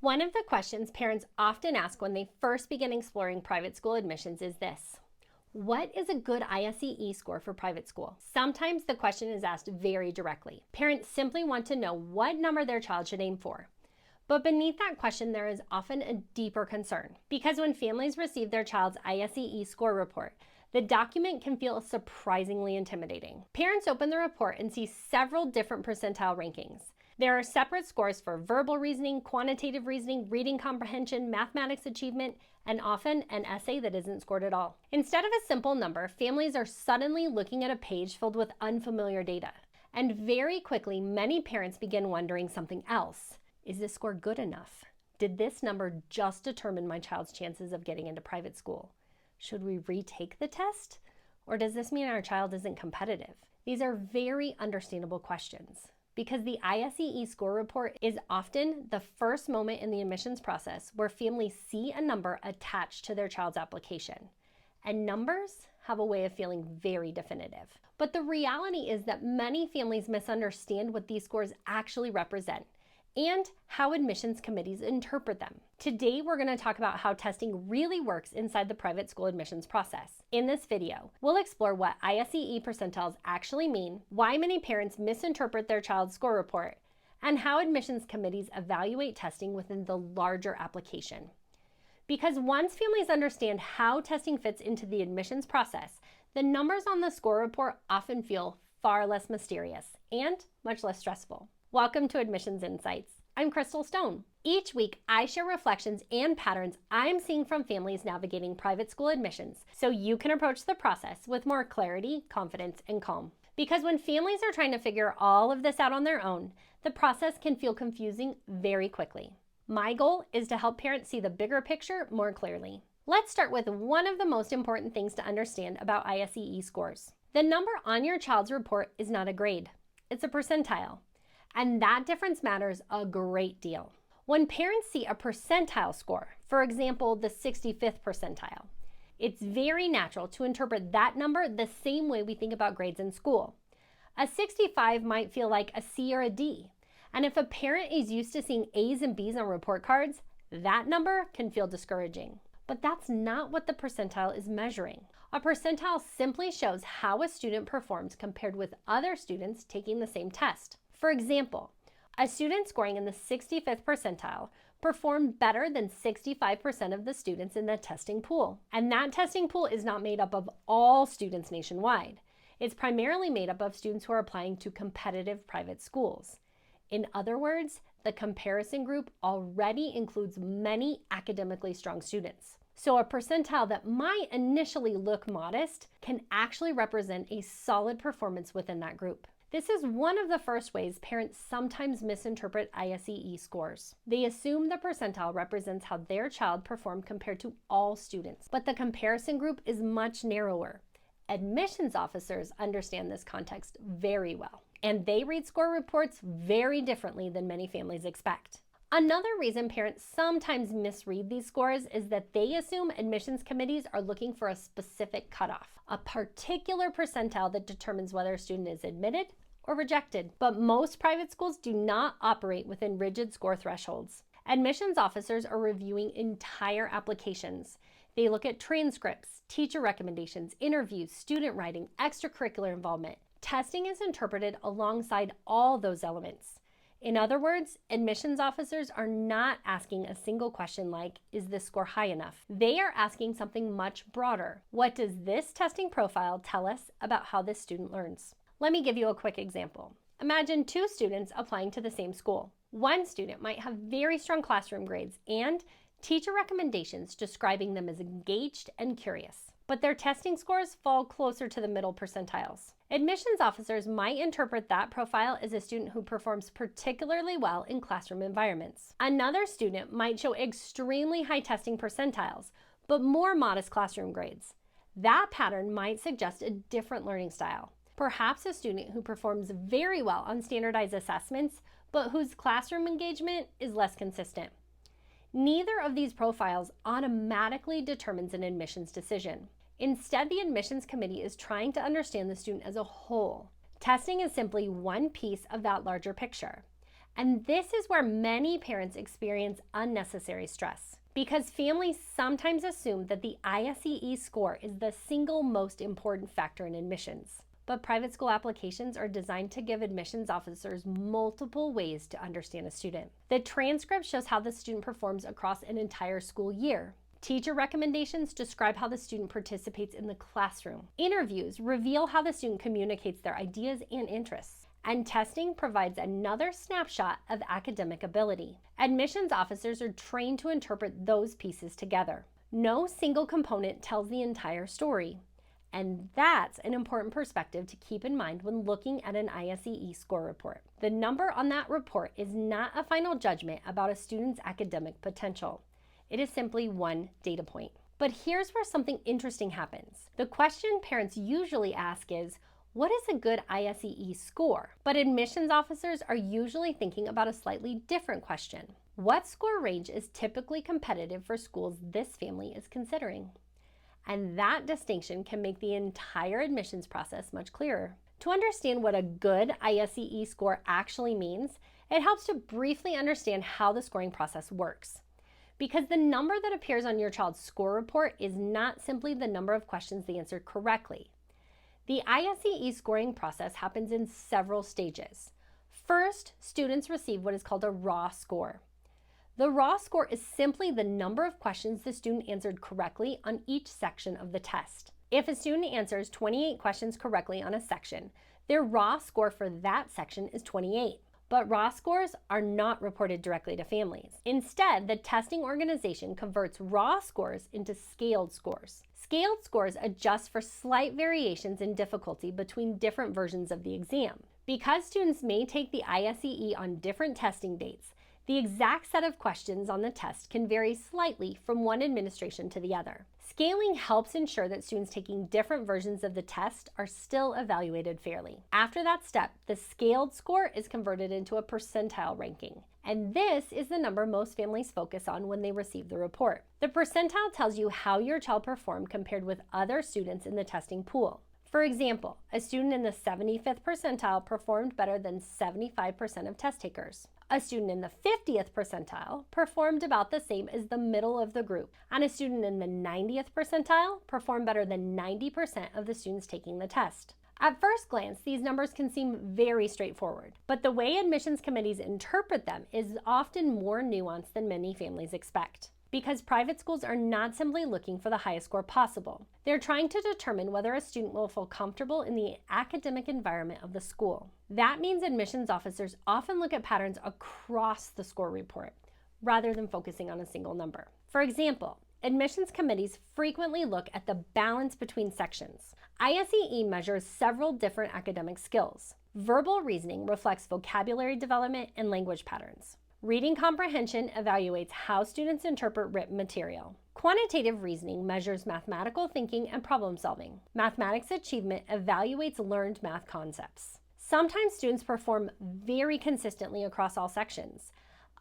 One of the questions parents often ask when they first begin exploring private school admissions is this: what is a good ISEE score for private school? Sometimes the question is asked very directly. Parents simply want to know what number their child should aim for. But beneath that question, there is often a deeper concern, because when families receive their child's ISEE score report, the document can feel surprisingly intimidating. Parents open the report and see several different percentile rankings. There are separate scores for verbal reasoning, quantitative reasoning, reading comprehension, mathematics achievement, and often an essay that isn't scored at all. Instead of a simple number, families are suddenly looking at a page filled with unfamiliar data. And very quickly, many parents begin wondering something else. Is this score good enough? Did this number just determine my child's chances of getting into private school? Should we retake the test? Or does this mean our child isn't competitive? These are very understandable questions, because the ISEE score report is often the first moment in the admissions process where families see a number attached to their child's application. And numbers have a way of feeling very definitive. But the reality is that many families misunderstand what these scores actually represent and how admissions committees interpret them. Today, we're going to talk about how testing really works inside the private school admissions process. In this video, we'll explore what ISEE percentiles actually mean, why many parents misinterpret their child's score report, and how admissions committees evaluate testing within the larger application. Because once families understand how testing fits into the admissions process, the numbers on the score report often feel far less mysterious and much less stressful. Welcome to Admissions Insights. I'm Crystal Stone. Each week, I share reflections and patterns I'm seeing from families navigating private school admissions so you can approach the process with more clarity, confidence, and calm. Because when families are trying to figure all of this out on their own, the process can feel confusing very quickly. My goal is to help parents see the bigger picture more clearly. Let's start with one of the most important things to understand about ISEE scores. The number on your child's report is not a grade. It's a percentile. And that difference matters a great deal. When parents see a percentile score, for example, the 65th percentile, it's very natural to interpret that number the same way we think about grades in school. A 65 might feel like a C or a D. And if a parent is used to seeing A's and B's on report cards, that number can feel discouraging. But that's not what the percentile is measuring. A percentile simply shows how a student performs compared with other students taking the same test. For example, a student scoring in the 65th percentile performed better than 65% of the students in the testing pool. And that testing pool is not made up of all students nationwide. It's primarily made up of students who are applying to competitive private schools. In other words, the comparison group already includes many academically strong students. So a percentile that might initially look modest can actually represent a solid performance within that group. This is one of the first ways parents sometimes misinterpret ISEE scores. They assume the percentile represents how their child performed compared to all students, but the comparison group is much narrower. Admissions officers understand this context very well, and they read score reports very differently than many families expect. Another reason parents sometimes misread these scores is that they assume admissions committees are looking for a specific cutoff, a particular percentile that determines whether a student is admitted or rejected. But most private schools do not operate within rigid score thresholds. Admissions officers are reviewing entire applications. They look at transcripts, teacher recommendations, interviews, student writing, extracurricular involvement. Testing is interpreted alongside all those elements. In other words, admissions officers are not asking a single question like, is this score high enough? They are asking something much broader. What does this testing profile tell us about how this student learns? Let me give you a quick example. Imagine two students applying to the same school. One student might have very strong classroom grades and teacher recommendations describing them as engaged and curious, but their testing scores fall closer to the middle percentiles. Admissions officers might interpret that profile as a student who performs particularly well in classroom environments. Another student might show extremely high testing percentiles, but more modest classroom grades. That pattern might suggest a different learning style. Perhaps a student who performs very well on standardized assessments, but whose classroom engagement is less consistent. Neither of these profiles automatically determines an admissions decision. Instead, the admissions committee is trying to understand the student as a whole. Testing is simply one piece of that larger picture. And this is where many parents experience unnecessary stress, because families sometimes assume that the ISEE score is the single most important factor in admissions. But private school applications are designed to give admissions officers multiple ways to understand a student. The transcript shows how the student performs across an entire school year. Teacher recommendations describe how the student participates in the classroom. Interviews reveal how the student communicates their ideas and interests. And testing provides another snapshot of academic ability. Admissions officers are trained to interpret those pieces together. No single component tells the entire story. And that's an important perspective to keep in mind when looking at an ISEE score report. The number on that report is not a final judgment about a student's academic potential. It is simply one data point. But here's where something interesting happens. The question parents usually ask is, what is a good ISEE score? But admissions officers are usually thinking about a slightly different question. What score range is typically competitive for schools this family is considering? And that distinction can make the entire admissions process much clearer. To understand what a good ISEE score actually means, it helps to briefly understand how the scoring process works. Because the number that appears on your child's score report is not simply the number of questions they answered correctly. The ISEE scoring process happens in several stages. First, students receive what is called a raw score. The raw score is simply the number of questions the student answered correctly on each section of the test. If a student answers 28 questions correctly on a section, their raw score for that section is 28. But raw scores are not reported directly to families. Instead, the testing organization converts raw scores into scaled scores. Scaled scores adjust for slight variations in difficulty between different versions of the exam. Because students may take the ISEE on different testing dates, the exact set of questions on the test can vary slightly from one administration to the other. Scaling helps ensure that students taking different versions of the test are still evaluated fairly. After that step, the scaled score is converted into a percentile ranking. And this is the number most families focus on when they receive the report. The percentile tells you how your child performed compared with other students in the testing pool. For example, a student in the 75th percentile performed better than 75% of test takers. A student in the 50th percentile performed about the same as the middle of the group, and a student in the 90th percentile performed better than 90% of the students taking the test. At first glance, these numbers can seem very straightforward, but the way admissions committees interpret them is often more nuanced than many families expect. Because private schools are not simply looking for the highest score possible. They're trying to determine whether a student will feel comfortable in the academic environment of the school. That means admissions officers often look at patterns across the score report, rather than focusing on a single number. For example, admissions committees frequently look at the balance between sections. ISEE measures several different academic skills. Verbal reasoning reflects vocabulary development and language patterns. Reading comprehension evaluates how students interpret written material. Quantitative reasoning measures mathematical thinking and problem solving. Mathematics achievement evaluates learned math concepts. Sometimes students perform very consistently across all sections.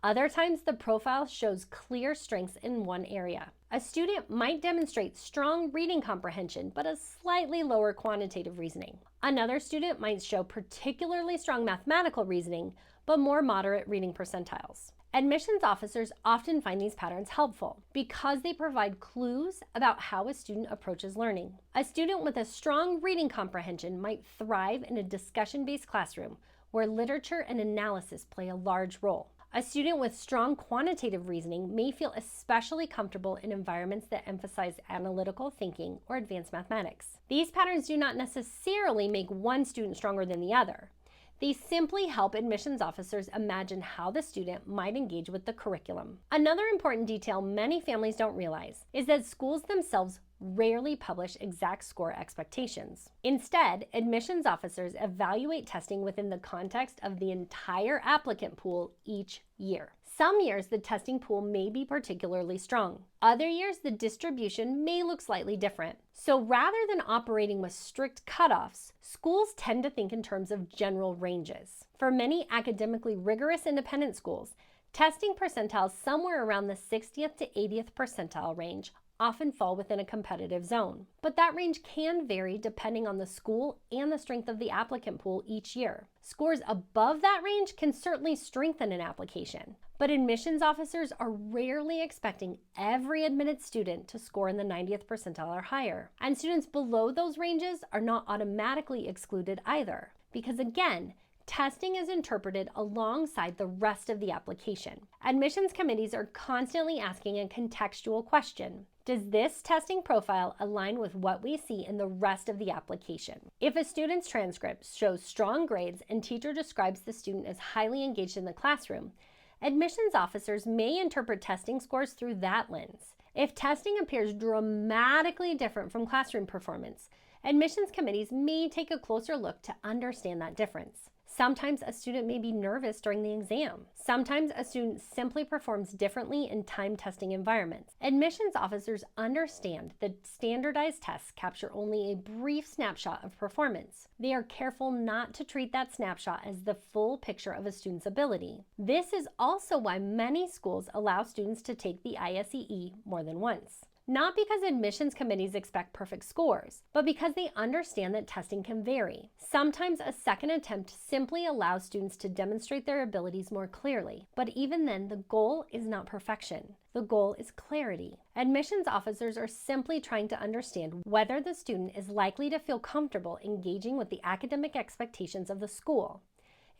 Other times, the profile shows clear strengths in one area. A student might demonstrate strong reading comprehension, but a slightly lower quantitative reasoning. Another student might show particularly strong mathematical reasoning, but more moderate reading percentiles. Admissions officers often find these patterns helpful because they provide clues about how a student approaches learning. A student with a strong reading comprehension might thrive in a discussion-based classroom where literature and analysis play a large role. A student with strong quantitative reasoning may feel especially comfortable in environments that emphasize analytical thinking or advanced mathematics. These patterns do not necessarily make one student stronger than the other. They simply help admissions officers imagine how the student might engage with the curriculum. Another important detail many families don't realize is that schools themselves rarely publish exact score expectations. Instead, admissions officers evaluate testing within the context of the entire applicant pool each year. Some years, the testing pool may be particularly strong. Other years, the distribution may look slightly different. So rather than operating with strict cutoffs, schools tend to think in terms of general ranges. For many academically rigorous independent schools, testing percentiles somewhere around the 60th to 80th percentile range often fall within a competitive zone. But that range can vary depending on the school and the strength of the applicant pool each year. Scores above that range can certainly strengthen an application, but admissions officers are rarely expecting every admitted student to score in the 90th percentile or higher. And students below those ranges are not automatically excluded either, because again, testing is interpreted alongside the rest of the application. Admissions committees are constantly asking a contextual question. Does this testing profile align with what we see in the rest of the application? If a student's transcript shows strong grades and teacher describes the student as highly engaged in the classroom, admissions officers may interpret testing scores through that lens. If testing appears dramatically different from classroom performance, admissions committees may take a closer look to understand that difference. Sometimes a student may be nervous during the exam. Sometimes a student simply performs differently in time testing environments. Admissions officers understand that standardized tests capture only a brief snapshot of performance. They are careful not to treat that snapshot as the full picture of a student's ability. This is also why many schools allow students to take the ISEE more than once. Not because admissions committees expect perfect scores, but because they understand that testing can vary. Sometimes a second attempt simply allows students to demonstrate their abilities more clearly, but even then, the goal is not perfection. The goal is clarity. Admissions officers are simply trying to understand whether the student is likely to feel comfortable engaging with the academic expectations of the school.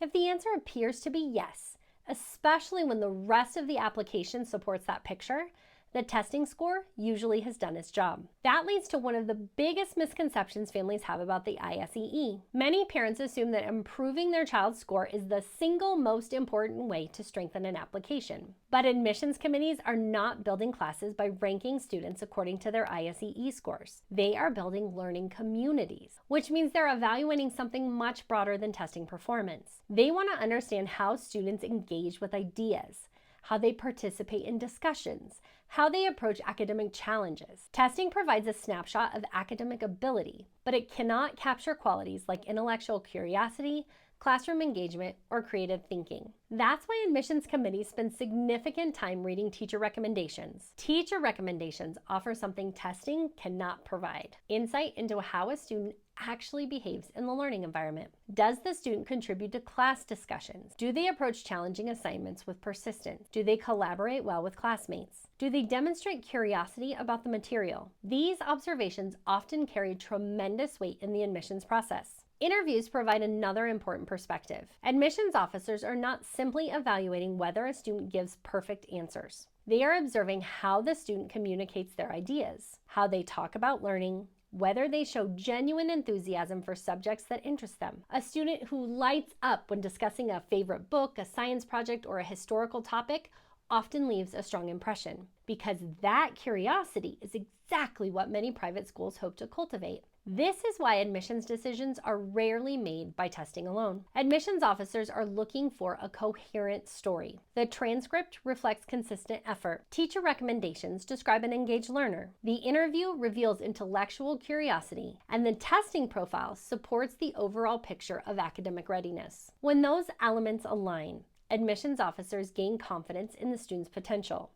If the answer appears to be yes, especially when the rest of the application supports that picture, the testing score usually has done its job. That leads to one of the biggest misconceptions families have about the ISEE. Many parents assume that improving their child's score is the single most important way to strengthen an application. But admissions committees are not building classes by ranking students according to their ISEE scores. They are building learning communities, which means they're evaluating something much broader than testing performance. They want to understand how students engage with ideas, how they participate in discussions, how they approach academic challenges. Testing provides a snapshot of academic ability, but it cannot capture qualities like intellectual curiosity, classroom engagement, or creative thinking. That's why admissions committees spend significant time reading teacher recommendations. Teacher recommendations offer something testing cannot provide: insight into how a student actually behaves in the learning environment. Does the student contribute to class discussions? Do they approach challenging assignments with persistence? Do they collaborate well with classmates? Do they demonstrate curiosity about the material? These observations often carry tremendous weight in the admissions process. Interviews provide another important perspective. Admissions officers are not simply evaluating whether a student gives perfect answers. They are observing how the student communicates their ideas, how they talk about learning, whether they show genuine enthusiasm for subjects that interest them. A student who lights up when discussing a favorite book, a science project, or a historical topic often leaves a strong impression, because that curiosity is exactly what many private schools hope to cultivate. This is why admissions decisions are rarely made by testing alone. Admissions officers are looking for a coherent story. The transcript reflects consistent effort. Teacher recommendations describe an engaged learner. The interview reveals intellectual curiosity, and the testing profile supports the overall picture of academic readiness. When those elements align, admissions officers gain confidence in the student's potential.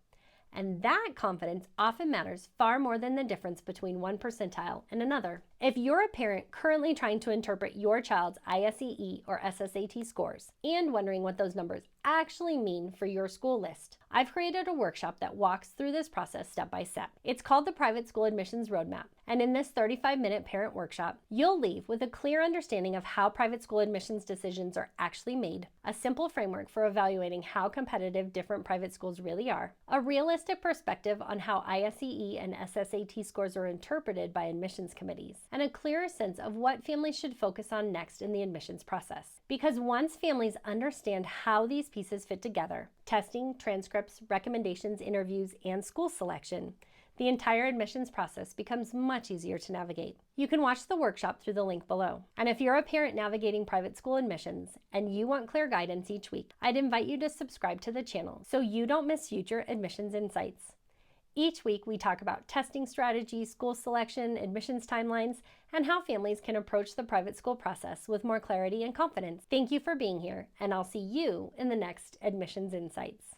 And that confidence often matters far more than the difference between one percentile and another. If you're a parent currently trying to interpret your child's ISEE or SSAT scores and wondering what those numbers actually mean for your school list, I've created a workshop that walks through this process step by step. It's called the Private School Admissions Roadmap. And in this 35-minute parent workshop, you'll leave with a clear understanding of how private school admissions decisions are actually made, a simple framework for evaluating how competitive different private schools really are, a realistic perspective on how ISEE and SSAT scores are interpreted by admissions committees, and a clearer sense of what families should focus on next in the admissions process. Because once families understand how these pieces fit together, testing, transcripts, recommendations, interviews, and school selection, the entire admissions process becomes much easier to navigate. You can watch the workshop through the link below. And if you're a parent navigating private school admissions and you want clear guidance each week, I'd invite you to subscribe to the channel so you don't miss future admissions insights. Each week, we talk about testing strategies, school selection, admissions timelines, and how families can approach the private school process with more clarity and confidence. Thank you for being here, and I'll see you in the next Admissions Insights.